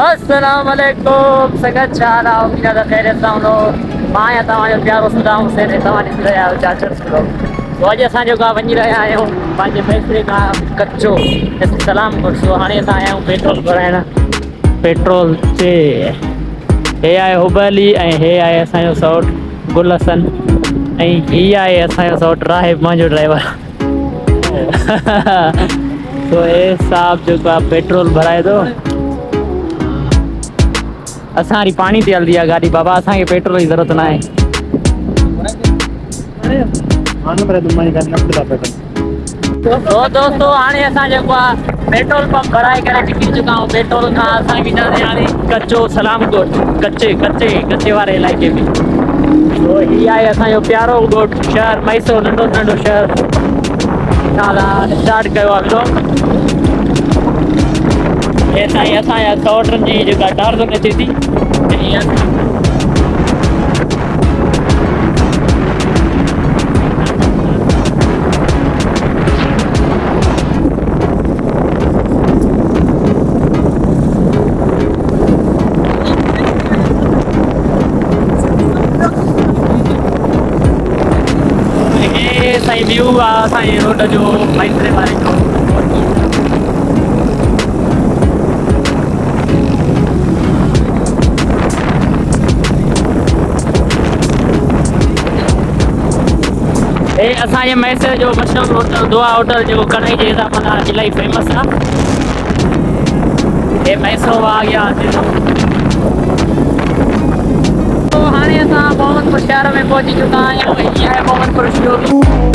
अस्सलाम अलैकुम चचार उम्मीद है खैरियत से हम लोग माया तव्हांजो प्यारो सदाम हुसैन तव्हां ॾिसी रहिया आहियो चाचर स्कूल तो अॼु असां जेको आहे वञी रहिया आहियूं पंहिंजे फैक्ट्री खां कचो सलाम सो हाणे असां आया आहियूं पेट्रोल भराइण पेट्रोल ते हे आहे हुबली ऐं हे आहे असांजो सौट गुल हसन ऐं हीअ आहे असांजो सौट राहिब मुंहिंजो ड्राइवर तो हे साहब जेको आहे पेट्रोल भराए थो असांजी पानी ते हलंदी आहे गाॾी बाबा असांखे पेट्रोल जी ज़रूरत न आहे दोस्तो हाणे असां जेको आहे पेट्रोल पंप भराए करे निकिरी चुका आहियूं पेट्रोल खां असां वेंदासीं हाणे कचो सलाम ॻोठ कचे वारे इलाइक़े में तो हीअ आहे असांजो प्यारो ॻोठ शहर मैसो नंढो शहर स्टार्ट कयो आहे ब्लॉग हे साईं असांजा सौटनि जी जेका टार्गेट अचे थी साईं व्यू आहे असांजे रोड जो मैत्रे वारे जो हे असांजे मैसर जो मशहूरु होटल दुआ होटल जेको कढ़ाई जे हिसाब सां इलाही फेमस आहे हे मैसो आ गया तो हाणे असां मोहम्मदपुर शहर में पहुची चुका आहियूं हीअ आहे मोहम्मदपुर शोरूम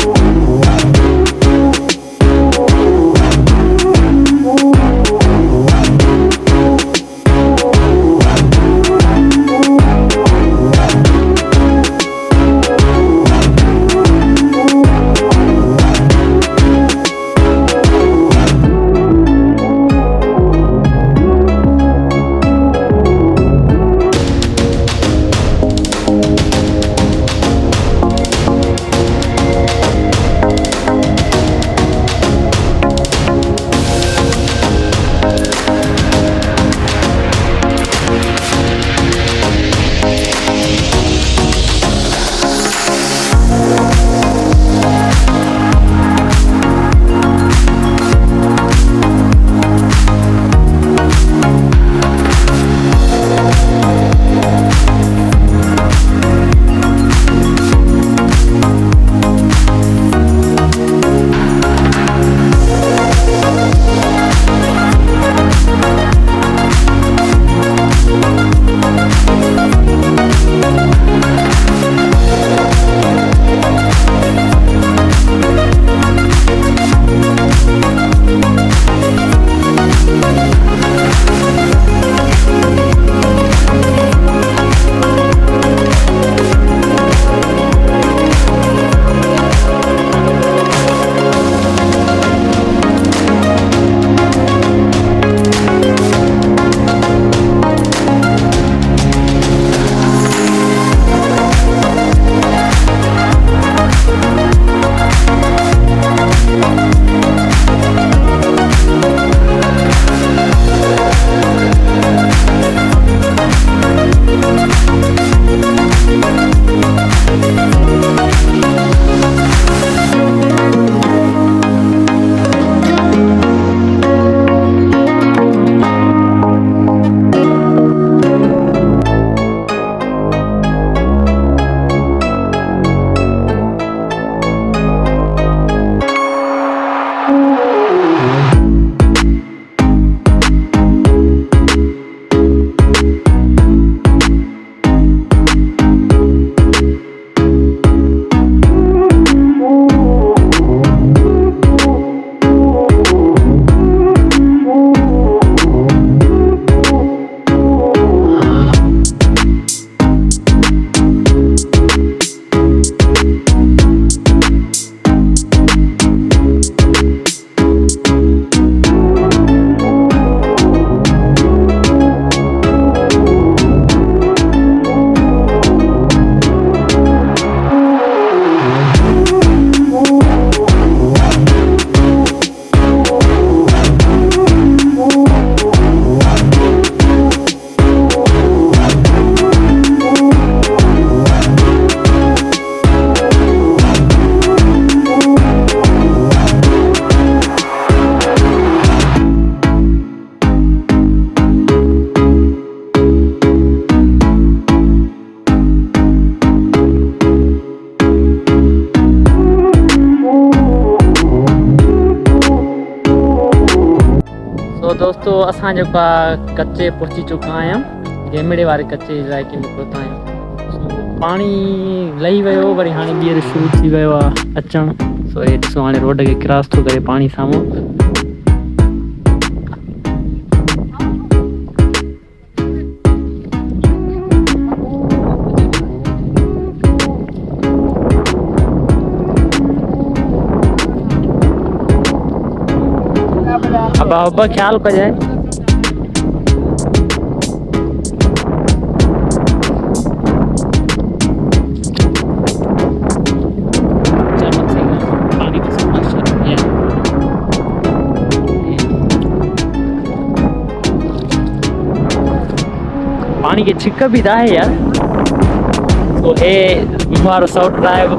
असां जेको आहे कच्चे पहुची चुका आहियूं, गेमड़े वारे कच्चे इलाइक़े में पहुता आहियूं। पाणी लही वियो, वरी हाणे ॿीहर शुरू थी वियो आहे अचणु। सो हे ॾिसो हाणे रोड खे क्रॉस थो करे पाणी साम्हूं। अब ख्याल कजाए पानी के छिक्क भी था है यार। तो हे हमारो शॉर्ट ड्राइव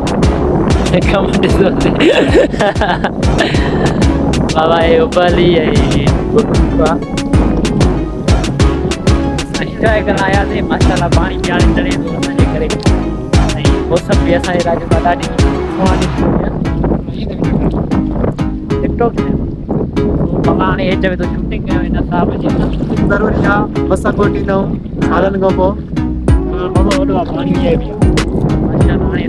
बाबा ये उबली है एंजॉय करना आया थे माशाल्लाह। पानी पियाने चढ़े तो असांजे करे मौसम भी असांजे राज्य में ॾाढी सुहानी थी टिकटॉक बाबा हाणे हे चवे तो शूटिंग कयो हिन साहब जी ज़रूरी आहे। बस कोटी न सालनि खां पोइ बाबा वॾो पाणी आहे माशाल्लाह। हाणे